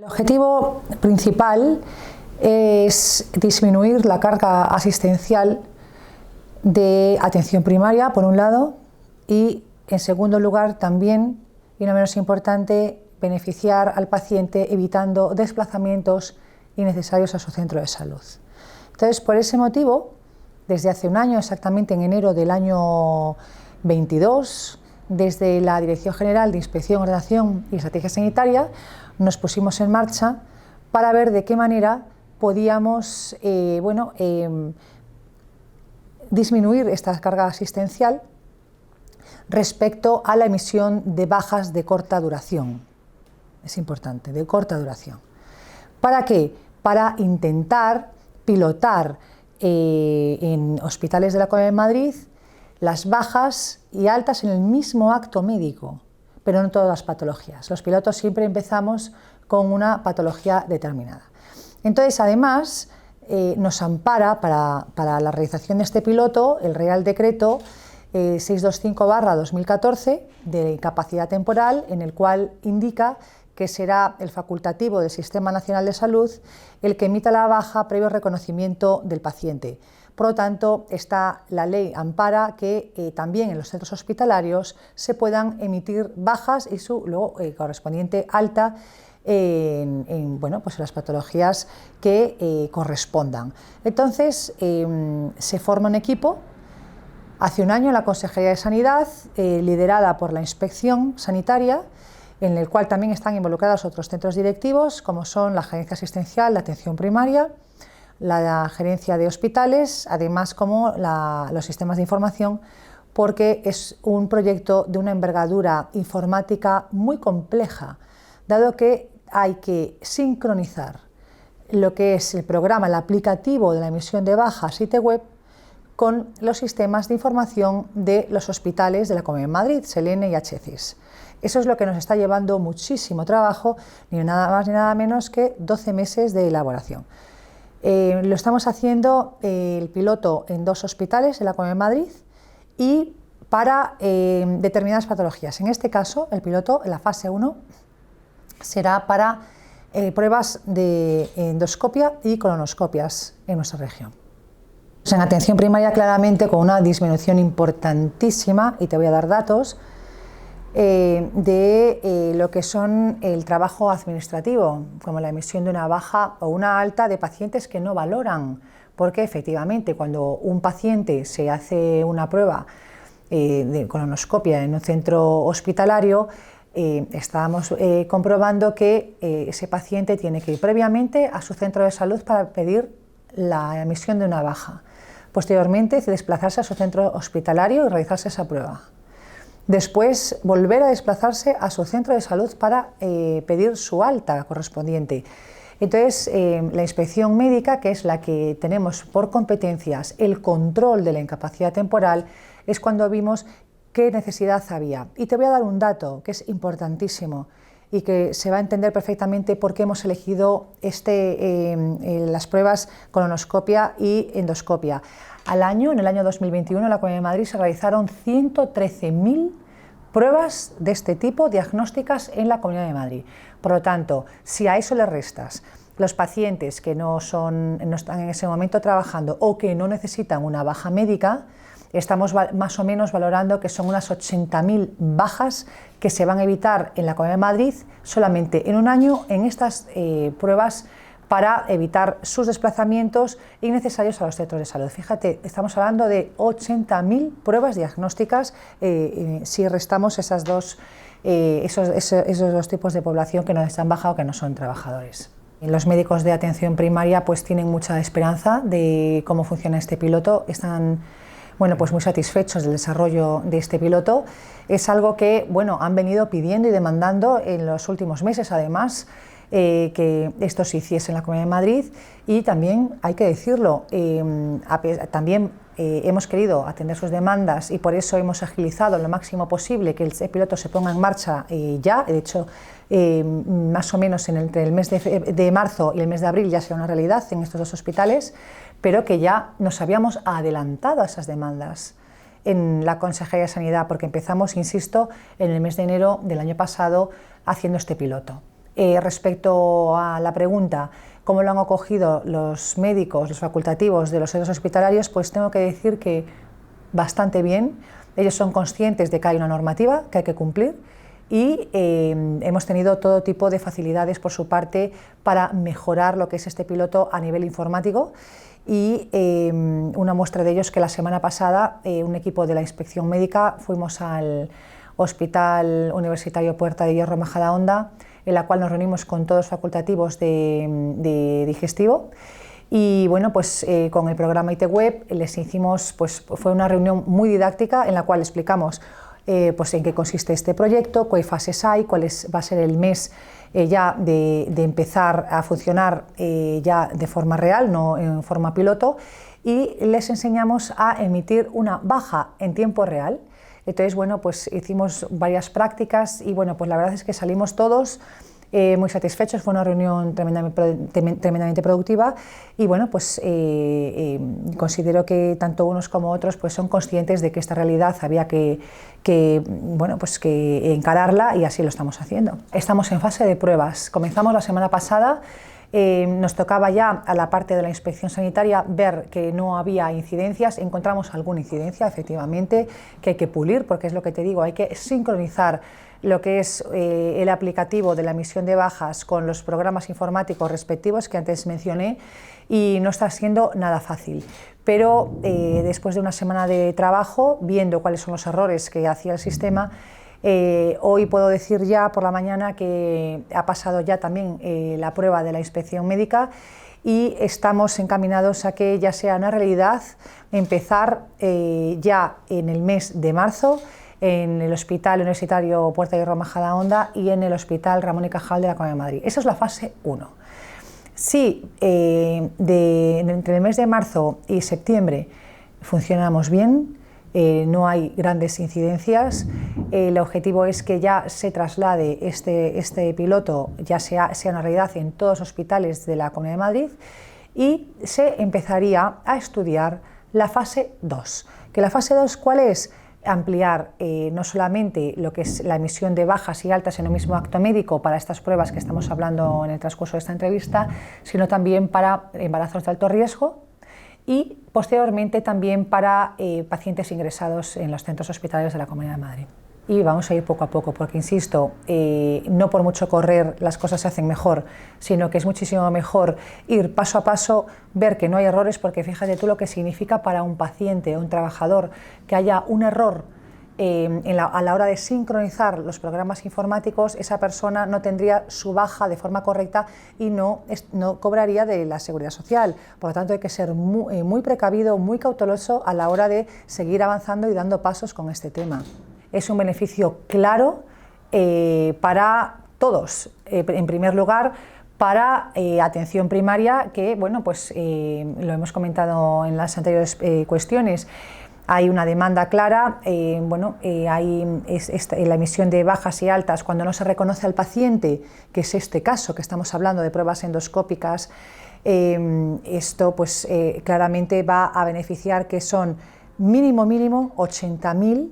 El objetivo principal es disminuir la carga asistencial de atención primaria, por un lado, y en segundo lugar también, y no menos importante, beneficiar al paciente evitando desplazamientos innecesarios a su centro de salud. Entonces, por ese motivo, desde hace un año, exactamente en enero del año 22, desde la Dirección General de Inspección, Ordenación y Estrategia Sanitaria, nos pusimos en marcha para ver de qué manera podíamos disminuir esta carga asistencial respecto a la emisión de bajas de corta duración. Es importante, de corta duración. ¿Para qué? Para intentar pilotar en hospitales de la Comunidad de Madrid las bajas y altas en el mismo acto médico, pero no todas las patologías. Los pilotos siempre empezamos con una patología determinada. Entonces, además, nos ampara para la realización de este piloto el Real Decreto 625/2014 de incapacidad temporal, en el cual indica que será el facultativo del Sistema Nacional de Salud el que emita la baja previo reconocimiento del paciente. Por lo tanto, la ley ampara que también en los centros hospitalarios se puedan emitir bajas y su luego correspondiente alta en las patologías que correspondan. Entonces, se forma un equipo. Hace un año la Consejería de Sanidad, liderada por la Inspección Sanitaria, en el cual también están involucrados otros centros directivos, como son la Gerencia Asistencial, la Atención Primaria, la Gerencia de Hospitales, además como los sistemas de información, porque es un proyecto de una envergadura informática muy compleja, dado que hay que sincronizar lo que es el programa, el aplicativo de la emisión de bajas ITweb, con los sistemas de información de los hospitales de la Comunidad de Madrid, Selene y HCIS. Eso es lo que nos está llevando muchísimo trabajo, ni nada más ni nada menos que 12 meses de elaboración. Lo estamos haciendo el piloto en 2 hospitales de la Comunidad de Madrid y para determinadas patologías. En este caso, el piloto en la fase 1 será para pruebas de endoscopia y colonoscopias en nuestra región. En atención primaria, claramente con una disminución importantísima, y te voy a dar datos, de lo que son el trabajo administrativo, como la emisión de una baja o una alta de pacientes que no valoran, porque efectivamente cuando un paciente se hace una prueba de colonoscopia en un centro hospitalario, estábamos comprobando que ese paciente tiene que ir previamente a su centro de salud para pedir la emisión de una baja. Posteriormente, desplazarse a su centro hospitalario y realizarse esa prueba. Después, volver a desplazarse a su centro de salud para pedir su alta correspondiente. Entonces, la inspección médica, que es la que tenemos por competencias el control de la incapacidad temporal, es cuando vimos qué necesidad había. Y te voy a dar un dato que es importantísimo y que se va a entender perfectamente por qué hemos elegido las pruebas colonoscopia y endoscopia. En el año 2021, en la Comunidad de Madrid se realizaron 113.000 pruebas de este tipo diagnósticas en la Comunidad de Madrid. Por lo tanto, si a eso le restas los pacientes que no están en ese momento trabajando o que no necesitan una baja médica, estamos más o menos valorando que son unas 80.000 bajas que se van a evitar en la Comunidad de Madrid solamente en un año en estas pruebas para evitar sus desplazamientos innecesarios a los centros de salud. Fíjate, estamos hablando de 80.000 pruebas diagnósticas si restamos esos dos tipos de población que no están baja o que no son trabajadores. Los médicos de atención primaria pues tienen mucha esperanza de cómo funciona este piloto, están muy satisfechos del desarrollo de este piloto. Es algo que han venido pidiendo y demandando en los últimos meses, además, que esto se hiciese en la Comunidad de Madrid, y también hay que decirlo, hemos querido atender sus demandas y por eso hemos agilizado lo máximo posible que el piloto se ponga en marcha ya. De hecho, más o menos entre el mes de marzo y el mes de abril ya será una realidad en estos 2 hospitales, pero que ya nos habíamos adelantado a esas demandas en la Consejería de Sanidad, porque empezamos, insisto, en el mes de enero del año pasado haciendo este piloto. Respecto a la pregunta, ¿cómo lo han acogido los médicos, los facultativos de los centros hospitalarios? Pues tengo que decir que bastante bien. Ellos son conscientes de que hay una normativa que hay que cumplir y hemos tenido todo tipo de facilidades por su parte para mejorar lo que es este piloto a nivel informático. Y una muestra de ello es que la semana pasada un equipo de la Inspección Médica fuimos al Hospital Universitario Puerta de Hierro Majadahonda, en la cual nos reunimos con todos los facultativos de digestivo y bueno, pues con el programa IT Web les hicimos, pues fue una reunión muy didáctica en la cual explicamos pues en qué consiste este proyecto, qué fases hay, va a ser el mes ya de empezar a funcionar ya de forma real, no en forma piloto, y les enseñamos a emitir una baja en tiempo real. Entonces, bueno, pues hicimos varias prácticas y bueno, pues la verdad es que salimos todos muy satisfechos. Fue una reunión tremendamente productiva y bueno, pues considero que tanto unos como otros pues son conscientes de que esta realidad había bueno, pues que encararla y así lo estamos haciendo. Estamos en fase de pruebas. Comenzamos la semana pasada. Nos tocaba ya a la parte de la inspección sanitaria ver que no había incidencias. Encontramos alguna incidencia, efectivamente, que hay que pulir, porque es lo que te digo, hay que sincronizar lo que es el aplicativo de la emisión de bajas con los programas informáticos respectivos que antes mencioné y no está siendo nada fácil. Pero después de una semana de trabajo, viendo cuáles son los errores que hacía el sistema, hoy puedo decir ya por la mañana que ha pasado ya también la prueba de la inspección médica y estamos encaminados a que ya sea una realidad empezar ya en el mes de marzo en el Hospital Universitario Puerta de Hierro Majadahonda y en el Hospital Ramón y Cajal de la Comunidad de Madrid. Esa es la fase 1. Si entre el mes de marzo y septiembre funcionamos bien, no hay grandes incidencias, el objetivo es que ya se traslade este piloto, ya sea una realidad en todos los hospitales de la Comunidad de Madrid y se empezaría a estudiar la fase 2. ¿Que la fase 2 cuál es? Ampliar no solamente lo que es la emisión de bajas y altas en un mismo acto médico para estas pruebas que estamos hablando en el transcurso de esta entrevista, sino también para embarazos de alto riesgo y posteriormente también para pacientes ingresados en los centros hospitalarios de la Comunidad de Madrid. Y vamos a ir poco a poco, porque insisto, no por mucho correr las cosas se hacen mejor, sino que es muchísimo mejor ir paso a paso, ver que no hay errores, porque fíjate tú lo que significa para un paciente o un trabajador que haya un error a la hora de sincronizar los programas informáticos. Esa persona no tendría su baja de forma correcta y no cobraría de la Seguridad Social. Por lo tanto, hay que ser muy precavido, muy cauteloso a la hora de seguir avanzando y dando pasos con este tema. Es un beneficio claro para todos. En primer lugar, para atención primaria, que bueno, pues lo hemos comentado en las anteriores cuestiones. Hay una demanda clara, hay la emisión de bajas y altas cuando no se reconoce al paciente, que es este caso que estamos hablando de pruebas endoscópicas. Esto pues claramente va a beneficiar, que son mínimo 80.000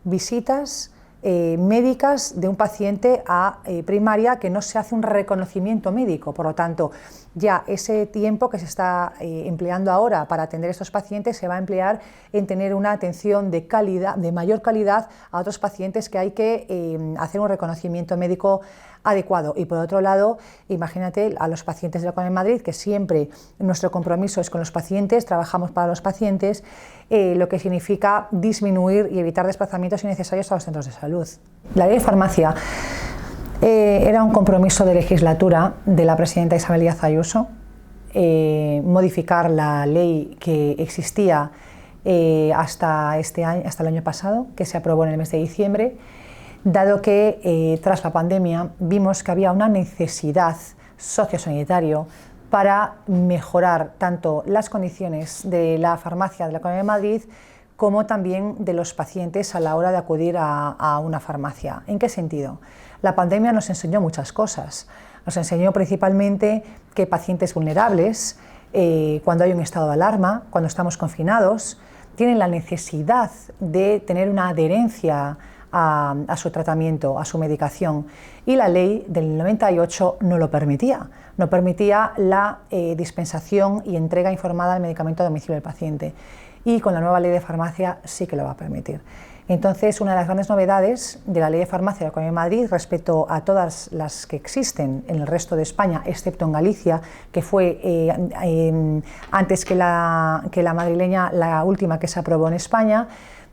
visitas médicas de un paciente a primaria que no se hace un reconocimiento médico. Por lo tanto, ya ese tiempo que se está empleando ahora para atender a estos pacientes se va a emplear en tener una atención de calidad, de mayor calidad a otros pacientes que hay que hacer un reconocimiento médico adecuado. Y por otro lado, imagínate a los pacientes de la Comunidad de Madrid, que siempre nuestro compromiso es con los pacientes, trabajamos para los pacientes, lo que significa disminuir y evitar desplazamientos innecesarios a los centros de salud. La ley de farmacia era un compromiso de legislatura de la presidenta Isabel Díaz Ayuso, modificar la ley que existía hasta el año pasado, que se aprobó en el mes de diciembre, dado que tras la pandemia vimos que había una necesidad sociosanitaria para mejorar tanto las condiciones de la farmacia de la Comunidad de Madrid como también de los pacientes a la hora de acudir a una farmacia. ¿En qué sentido? La pandemia nos enseñó muchas cosas. Nos enseñó principalmente que pacientes vulnerables, cuando hay un estado de alarma, cuando estamos confinados, tienen la necesidad de tener una adherencia a su tratamiento, a su medicación, y la ley del 98 no lo permitía, no permitía la dispensación y entrega informada del medicamento a domicilio del paciente, y con la nueva ley de farmacia sí que lo va a permitir. Entonces, una de las grandes novedades de la Ley de Farmacia de la Comunidad de Madrid respecto a todas las que existen en el resto de España, excepto en Galicia, que fue antes que la madrileña, la última que se aprobó en España,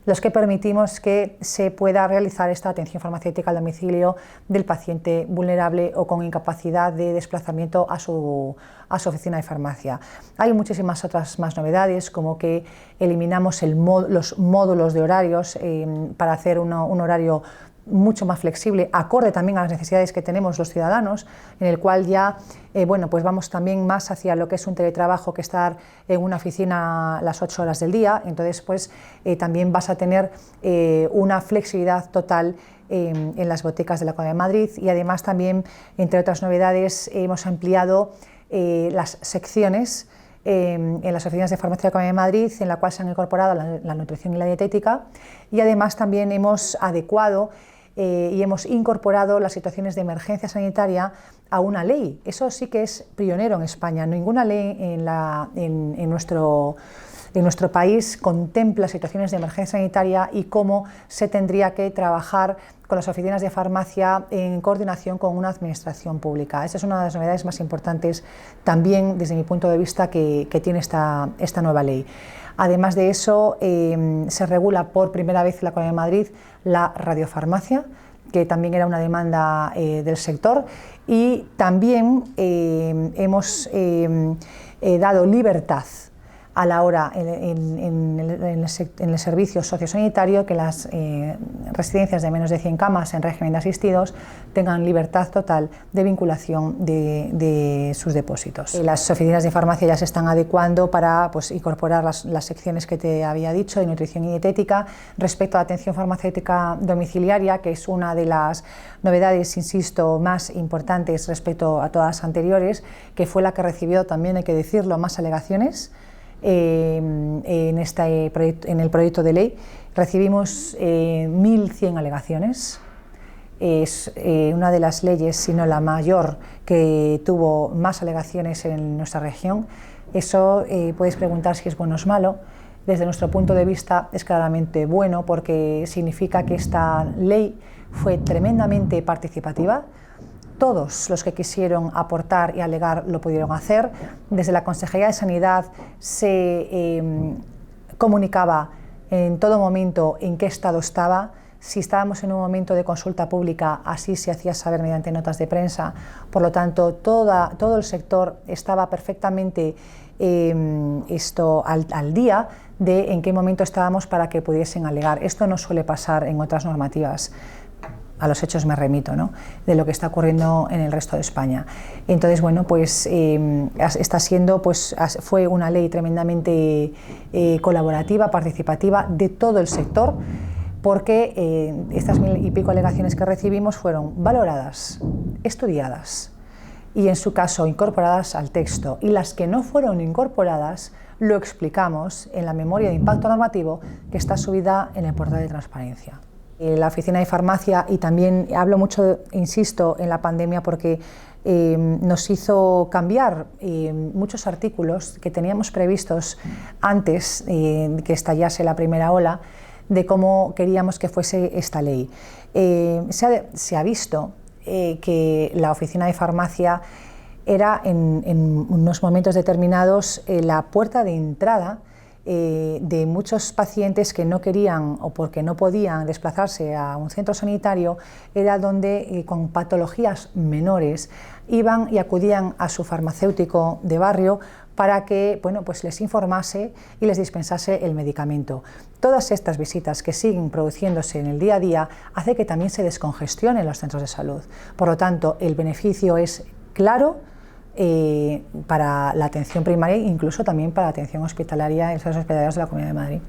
los que permitimos que se pueda realizar esta atención farmacéutica al domicilio del paciente vulnerable o con incapacidad de desplazamiento a su oficina de farmacia. Hay muchísimas otras más novedades, como que eliminamos los módulos de horarios para hacer un horario mucho más flexible, acorde también a las necesidades que tenemos los ciudadanos, en el cual ya pues vamos también más hacia lo que es un teletrabajo que estar en una oficina las 8 horas del día. Entonces pues también vas a tener una flexibilidad total en las botecas de la Comunidad de Madrid, y además también, entre otras novedades, hemos ampliado las secciones en las oficinas de farmacia de la Comunidad de Madrid, en la cual se han incorporado la nutrición y la dietética, y además también hemos adecuado y hemos incorporado las situaciones de emergencia sanitaria a una ley. Eso sí que es pionero en España. Ninguna ley en nuestro país contempla situaciones de emergencia sanitaria y cómo se tendría que trabajar con las oficinas de farmacia en coordinación con una administración pública. Esa es una de las novedades más importantes también, desde mi punto de vista, que tiene esta nueva ley. Además de eso, se regula por primera vez en la Comunidad de Madrid la radiofarmacia, que también era una demanda del sector, y también hemos dado libertad a la hora en el servicio sociosanitario, que las residencias de menos de 100 camas en régimen de asistidos tengan libertad total de vinculación de sus depósitos. Las oficinas de farmacia ya se están adecuando para incorporar las secciones que te había dicho de nutrición y dietética. Respecto a la atención farmacéutica domiciliaria, que es una de las novedades, insisto, más importantes respecto a todas las anteriores, que fue la que recibió, también hay que decirlo, más alegaciones. En el proyecto de ley recibimos 1.100 alegaciones. Es una de las leyes, si no la mayor, que tuvo más alegaciones en nuestra región. Eso puedes preguntar si es bueno o es malo. Desde nuestro punto de vista es claramente bueno, porque significa que esta ley fue tremendamente participativa. Todos los que quisieron aportar y alegar lo pudieron hacer. Desde la Consejería de Sanidad se comunicaba en todo momento en qué estado estaba. Si estábamos en un momento de consulta pública, así se hacía saber mediante notas de prensa. Por lo tanto, todo el sector estaba perfectamente al día de en qué momento estábamos para que pudiesen alegar. Esto no suele pasar en otras normativas. A los hechos me remito, ¿no?, de lo que está ocurriendo en el resto de España. Entonces, bueno, pues fue una ley tremendamente colaborativa, participativa de todo el sector, porque estas 1.000 y pico alegaciones que recibimos fueron valoradas, estudiadas y, en su caso, incorporadas al texto. Y las que no fueron incorporadas lo explicamos en la memoria de impacto normativo que está subida en el portal de transparencia. La oficina de farmacia, y también hablo mucho, insisto, en la pandemia, porque nos hizo cambiar muchos artículos que teníamos previstos antes que estallase la primera ola, de cómo queríamos que fuese esta ley. Se ha visto que la oficina de farmacia era en unos momentos determinados la puerta de entrada de muchos pacientes que no querían o porque no podían desplazarse a un centro sanitario. Era donde con patologías menores iban y acudían a su farmacéutico de barrio para que les informase y les dispensase el medicamento. Todas estas visitas que siguen produciéndose en el día a día hace que también se descongestionen los centros de salud. Por lo tanto, el beneficio es claro para la atención primaria e incluso también para la atención hospitalaria en los hospitalarios de la Comunidad de Madrid.